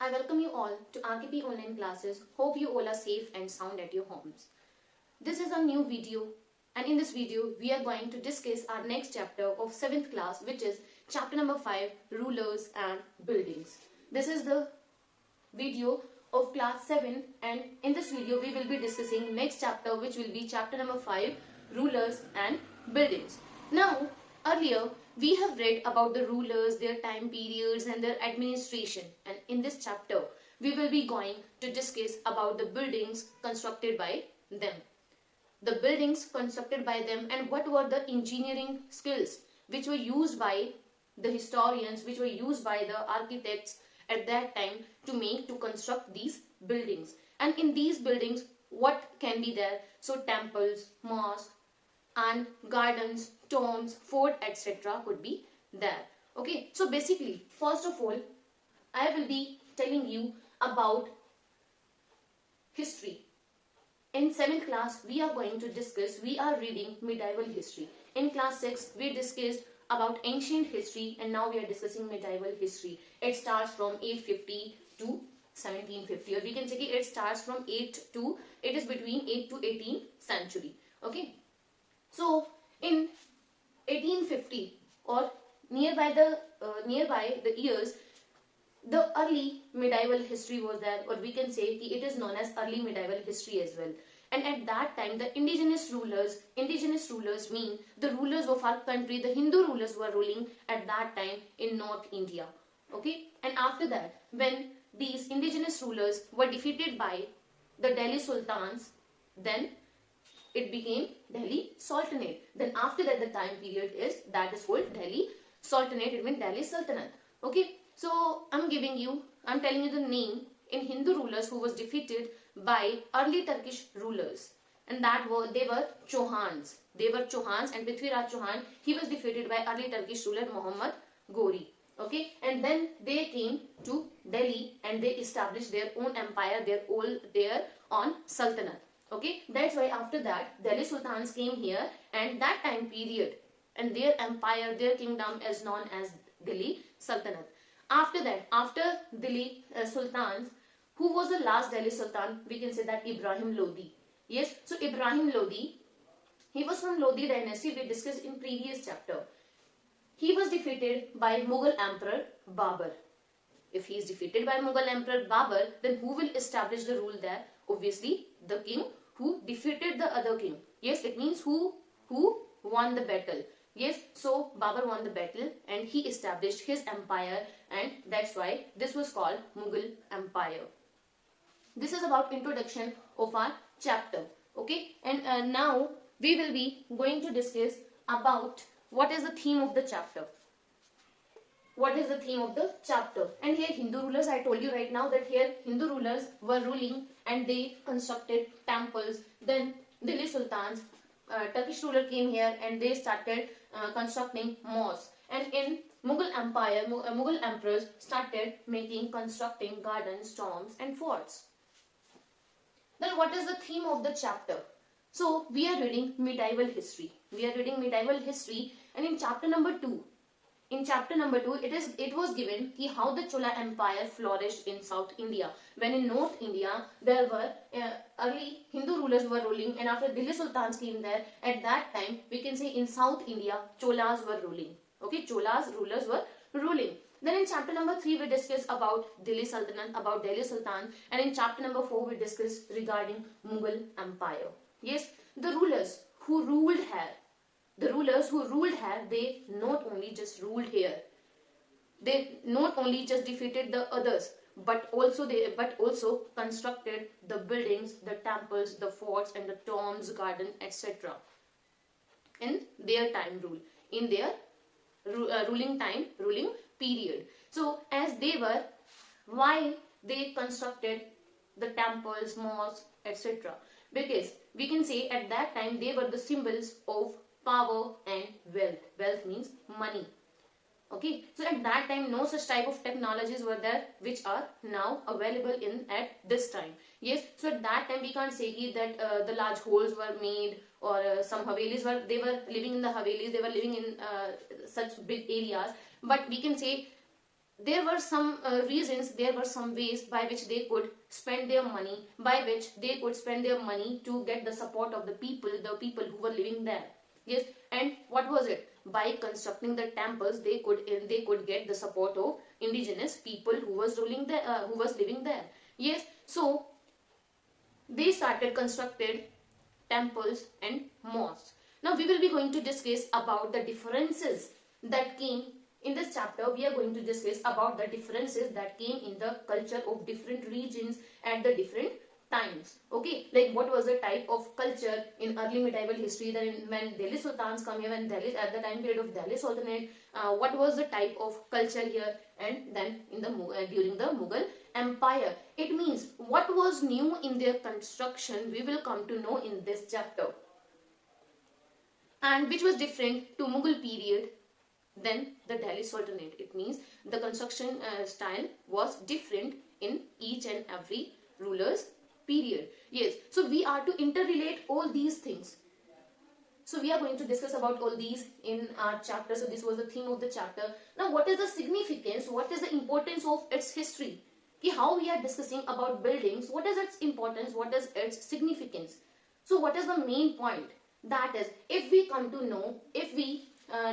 I welcome you all to RKP online classes. Hope you all are safe and sound at your homes. This is a new video, and in this video we are going to discuss our next chapter of 7th class, which is chapter number 5, Rulers and Buildings. This is the video of class 7, and in this video we will be discussing next chapter, which will be chapter number 5, Rulers and Buildings. Now, earlier we have read about the rulers, their time periods and their administration, and in this chapter we will be going to discuss about the buildings constructed by them. The buildings constructed by them and what were the engineering skills which were used by the historians, which were used by the architects at that time to construct these buildings. And in these buildings, what can be there? So temples, mosques and gardens, tombs, fort, etc. could be there. Okay, so basically, first of all, I will be telling you about history. In 7th class, we are going to discuss, we are reading medieval history. In class 6, we discussed about ancient history, and now we are discussing medieval history. It starts from 850 to 1750, or we can say it starts from it is between 8 to 18th century. Okay, so in 1850 or nearby the years, the early medieval history was there, or we can say it is known as early medieval history as well. And at that time, the indigenous rulers mean the rulers of our country, the Hindu rulers were ruling at that time in North India. Okay, and after that, when these indigenous rulers were defeated by the Delhi Sultans, then it became Delhi Sultanate. Then after that, the time period is called Delhi Sultanate. It means Delhi Sultanate. Okay, so I'm telling you the name in Hindu rulers who was defeated by early Turkish rulers, and they were Chauhans. And Prithviraj Chauhan, he was defeated by early Turkish ruler Muhammad Ghori. Okay, and then they came to Delhi and they established their own empire, their own sultanate. Okay, that's why after that Delhi Sultans came here, and that time period and their empire, their kingdom is known as Delhi Sultanate. After that, after Delhi Sultans, who was the last Delhi Sultan? We can say that Ibrahim Lodi. Yes, so Ibrahim Lodi, he was from Lodi dynasty, we discussed in previous chapter. He was defeated by Mughal Emperor Babur. If he is defeated by Mughal Emperor Babur, then who will establish the rule there? Obviously, the king who defeated the other king. Yes, it means who won the battle. Yes, so Babur won the battle and he established his empire, and that's why this was called Mughal Empire. This is about introduction of our chapter. Okay, and now we will be going to discuss about what is the theme of the chapter. What is the theme of the chapter? And here Hindu rulers, I told you right now that here Hindu rulers were ruling and they constructed temples. Then Delhi Sultans, Turkish ruler came here and they started constructing mosques. And in Mughal Empire, Mughal emperors started constructing gardens, tombs and forts. Then what is the theme of the chapter? So we are reading medieval history. And in chapter number 2, it was given how the Chola Empire flourished in South India. When in North India, there were early Hindu rulers were ruling, and after Delhi Sultans came there, at that time, we can say in South India, Cholas were ruling. Okay, Cholas rulers were ruling. Then in chapter number 3, we discuss about Delhi Sultanate, about Delhi Sultan, and in chapter number 4, we discuss regarding Mughal Empire. Yes, the rulers who ruled here, they not only just ruled here, they not only just defeated the others, but also constructed the buildings, the temples, the forts and the tombs, gardens, etc. in their time rule, in their ruling period. So as they were, why they constructed the temples, mosques, etc. Because we can say at that time they were the symbols of power and wealth. Wealth means money. Okay, so at that time no such type of technologies were there which are now available at this time. Yes, so at that time we can't say that the large holes were made, or some havelis they were living in the havelis, they were living in such big areas, but we can say there were some reasons, there were some ways by which they could spend their money, to get the support of the people who were living there. Yes, and what was it? By constructing the temples, they could get the support of indigenous people who was ruling there, who was living there. Yes, so they started constructed temples and mosques. Now we will be going to discuss about the differences that came in this chapter. We are going to discuss about the differences that came in the culture of different regions at the different times. Okay, like what was the type of culture in early medieval history, then when Delhi Sultans come here, when Delhi, at the time period of Delhi Sultanate, what was the type of culture here, and then in the during the Mughal Empire. It means what was new in their construction, we will come to know in this chapter, and which was different to Mughal period than the Delhi Sultanate. It means the construction style was different in each and every ruler's period. Yes, so we are to interrelate all these things. So we are going to discuss about all these in our chapter. So this was the theme of the chapter. Now what is the significance, what is the importance of its history? How we are discussing about buildings, what is its importance, what is its significance? So what is the main point? That is, if we come to know, if we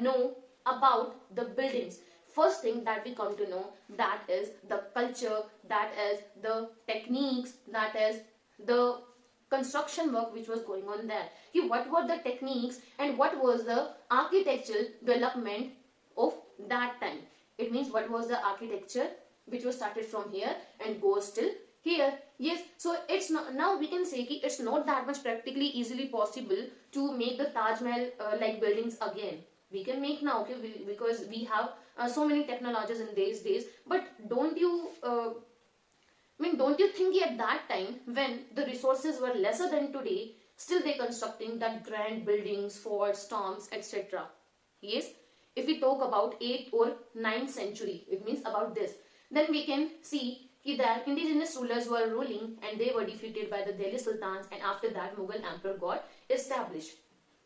know about the buildings, first thing that we come to know, that is the culture, that is the techniques, that is the construction work which was going on there. What were the techniques and what was the architectural development of that time? It means what was the architecture which was started from here and goes till here. Yes, so it's not, now we can say it's not that much practically easily possible to make the Taj Mahal like buildings again. We can make now, okay, because we have so many technologies in these days. But don't you don't you think at that time, when the resources were lesser than today, still they constructing that grand buildings, forts, tombs, etc. Yes, if we talk about 8th or 9th century, it means about this, then we can see that indigenous rulers were ruling and they were defeated by the Delhi Sultans, and after that Mughal Emperor got established.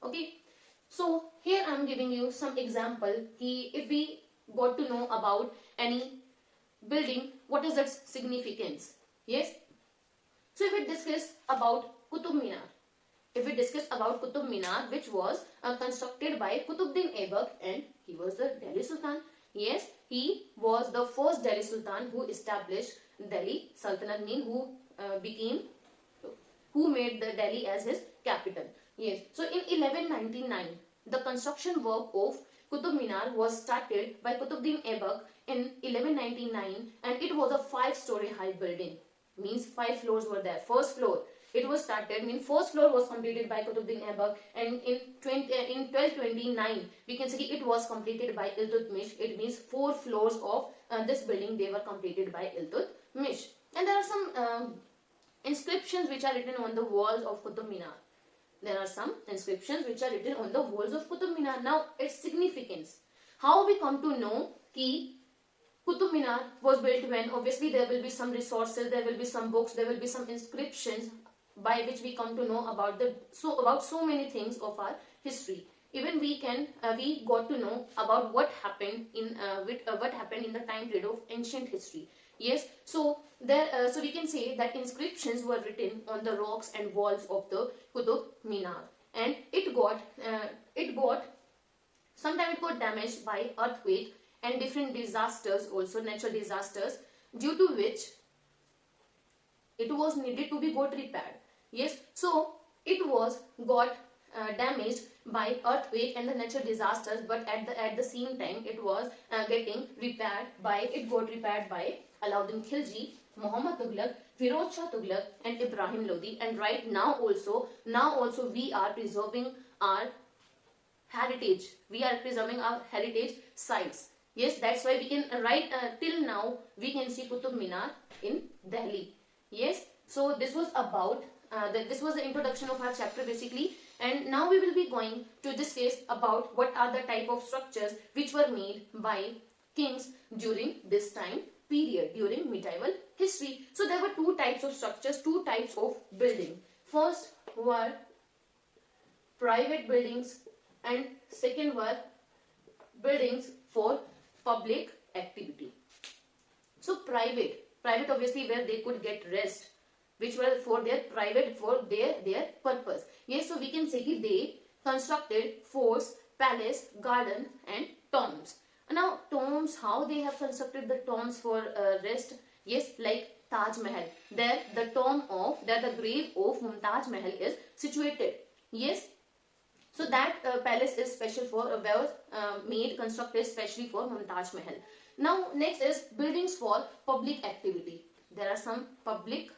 Okay, so here I am giving you some example. If we got to know about any building, what is its significance? Yes, so if we discuss about Qutub Minar, which was constructed by Qutbuddin Aibak, and he was the Delhi Sultan. Yes, he was the first Delhi Sultan who established Delhi Sultanate, who made the Delhi as his capital. Yes, so in 1199, the construction work of Qutub Minar was started by Qutbuddin Aibak in 1199, and it was a 5-story high building. Means 5 floors were there. First floor, it was started, first floor was completed by Qutbuddin Aibak, and in 1229 we can say it was completed by Iltutmish. It means 4 floors of this building, they were completed by Iltutmish. And there are some inscriptions which are written on the walls of Qutub Minar. Now its significance, how we come to know ki Qutub Minar was built when? Obviously there will be some resources, there will be some books, there will be some inscriptions by which we come to know about so many things of our history. Even we got to know about what happened in the time period of ancient history. Yes, so we can say that inscriptions were written on the rocks and walls of the Qutub Minar, and sometimes it got damaged by earthquake and different disasters, also natural disasters, due to which it was needed to be got repaired. Yes, so it was got damaged by earthquake and the natural disasters, but at the same time it was got repaired by Alauddin Khilji, Muhammad Tughlaq, Firoz Shah Tughlaq, and Ibrahim Lodi. And right now also we are preserving our heritage. We are preserving our heritage sites. Yes, that's why we can till now we can see Qutub Minar in Delhi. Yes, so this was about this was the introduction of our chapter basically, and now we will be going to discuss about what are the type of structures which were made by kings during this time period, during medieval history. So there were 2 types of structures, 2 types of building. First were private buildings, and second were buildings for public activity. So private obviously where they could get rest, which were for their private, for their purpose. Yes, so we can say that they constructed forts, palace, garden and tombs. Now tombs, how they have constructed the tombs for rest? Yes, like Taj Mahal. There the the grave of Mumtaz Mahal is situated. Yes, so that palace is special for was constructed especially for Mumtaz Mahal. Now next is buildings for public activity. There are some public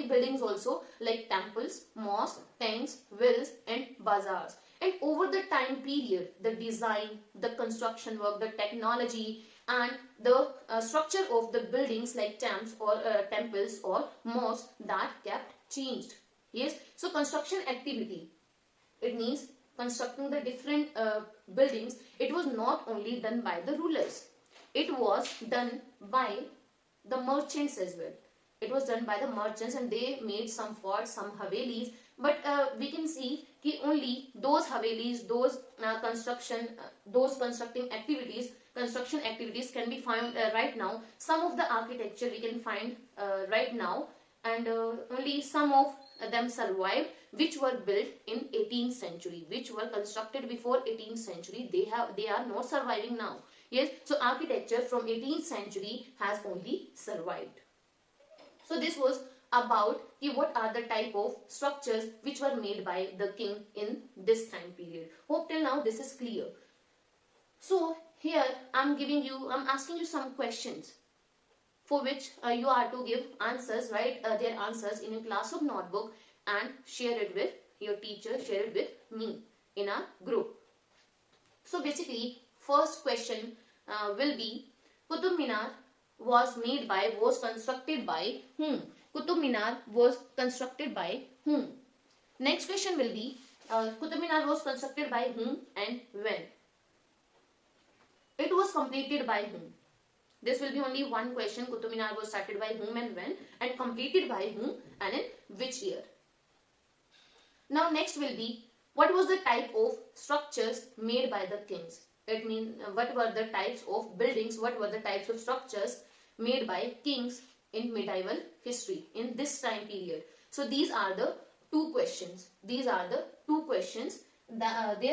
buildings also, like temples, mosques, tanks, wells and bazaars. And over the time period, the design, the construction work, the technology and the structure of the buildings like temples or mosques, that kept changed. Yes, so construction activity, it means constructing the different buildings. It was not only done by the rulers, it was done by the merchants as well. It was done by the merchants and they made some forts, some havelis. But we can see that only those havelis, those construction activities can be found right now. Some of the architecture we can find right now, and only some of them survived, which were built in 18th century, which were constructed before 18th century. They are not surviving now. Yes, so architecture from 18th century has only survived. So this was about what are the type of structures which were made by the king in this time period. Hope till now this is clear. So here I'm asking you some questions for which you are to give answers, write their answers in your classroom notebook and share it with your teacher, share it with me in our group. So basically, first question will be, Qutub Minar was constructed by whom? Qutub Minar was constructed by whom? Next question will be, Qutub Minar was constructed by whom and when? It was completed by whom? This will be only one question. Qutub Minar was started by whom and when, and completed by whom and in which year? Now next will be, what was the type of structures made by the kings? It means what were the types of buildings, what were the types of structures made by kings in medieval history in this time period. So these are the two questions. Their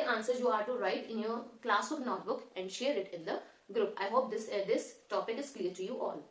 answers you are to write in your classroom notebook and share it in the group. I hope this topic is clear to you all.